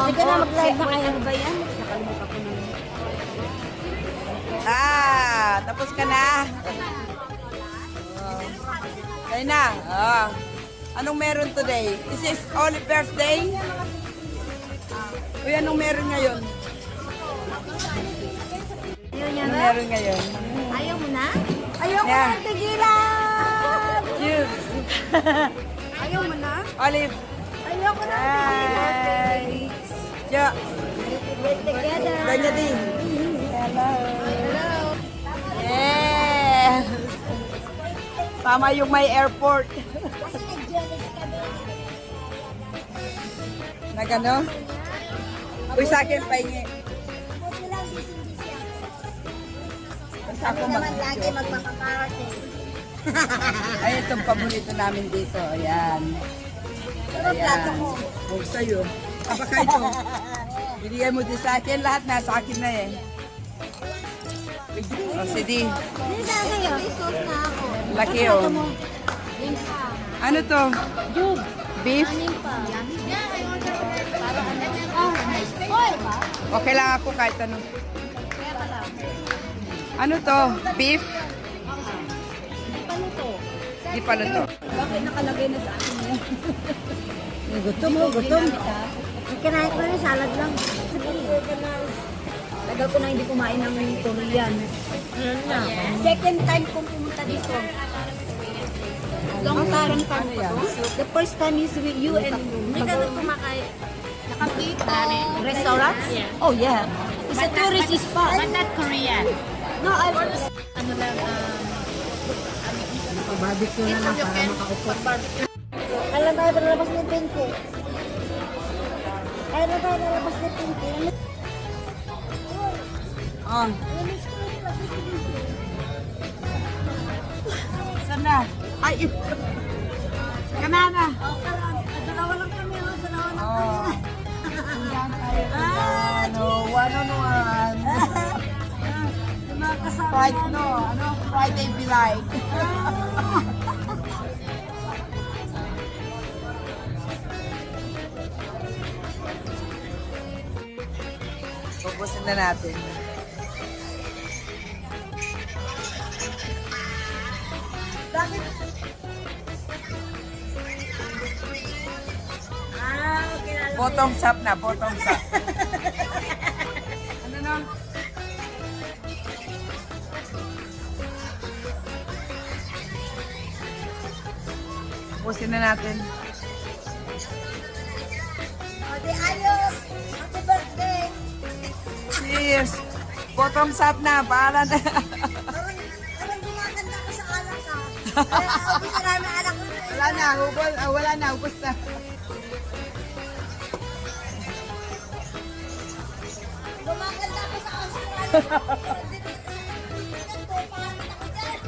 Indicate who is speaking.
Speaker 1: Sige na, mag-live na kayo. Ano ba yan? Nakalimutan ko na.
Speaker 2: Tapos ka na. Kaya na. Anong meron today? This is Oliver's day? Uy, anong meron ngayon?
Speaker 1: Ayaw niya
Speaker 2: Anong
Speaker 1: na?
Speaker 2: meron ngayon?
Speaker 1: Ayaw mo na? Ayaw ko
Speaker 2: Yeah.
Speaker 1: na, tigilan!
Speaker 2: Cheers.
Speaker 1: Ayaw mo na?
Speaker 2: Olive.
Speaker 1: Ayaw ko na, tigilan!
Speaker 2: Hi. Ja.
Speaker 1: Get together!
Speaker 2: Kanya din. Hello.
Speaker 1: Hello!
Speaker 2: Yeah. Tama yung may airport. Nagano? Uy, sa akin pahingi. Basta ako
Speaker 1: Lagi magpapakarte.
Speaker 2: Ay, itong paborito namin dito. Ayan.
Speaker 1: Plato mo.
Speaker 2: Huwag sa'yo. Kapag ito. Binigay mo din sa akin. Lahat nasa akin na eh. O, CD.
Speaker 1: Hindi sa sa'yo. Isos na ako.
Speaker 2: Laki oh.
Speaker 1: Din pa.
Speaker 2: Ano to?
Speaker 1: Jug.
Speaker 2: Beef?
Speaker 1: Anin pa. Para ano? Hoy!
Speaker 2: Okay lang ako kahit ano.
Speaker 1: Kaya pala.
Speaker 2: Ano to? Beef?
Speaker 1: Paano to?
Speaker 2: Di pa luto.
Speaker 1: Bakit nakalagay na sa akin yan? Gutom mo, gutom. Kinain ko na salad lang. Tagal ko na hindi kumain ng Korean. Second time kong pumunta dito. Long time pa to. The first time is with you and hindi ka na kumakain. Restaurant? Oh yeah. It's a tourist spot.
Speaker 3: But not Korean.
Speaker 1: No, I
Speaker 3: Ano lang,
Speaker 1: barbecue na lang para makaupo. Kailan tayo lalabas ng pinky? Kailan tayo lalabas ng pinky?
Speaker 2: Oh. Saan na? Ay, sa kanana.
Speaker 1: Dalawa lang kami, dalawa lang.
Speaker 2: Oh. Ano, one on one. Friday, no, ano, Friday be like. Pupusin na natin. Bakit? Bottoms up na, bottoms up. Ano na? Pupusin na natin.
Speaker 1: Ate Ayos! Happy birthday!
Speaker 2: Cheers! Bottoms up na, bahala na.
Speaker 1: Parang gumaganda ko sa alak ka. Kaya naubos na namin alak ko.
Speaker 2: Wala na, wala na, ubos na.
Speaker 1: Gumaganda ko sa Australia. Paano ako dyan?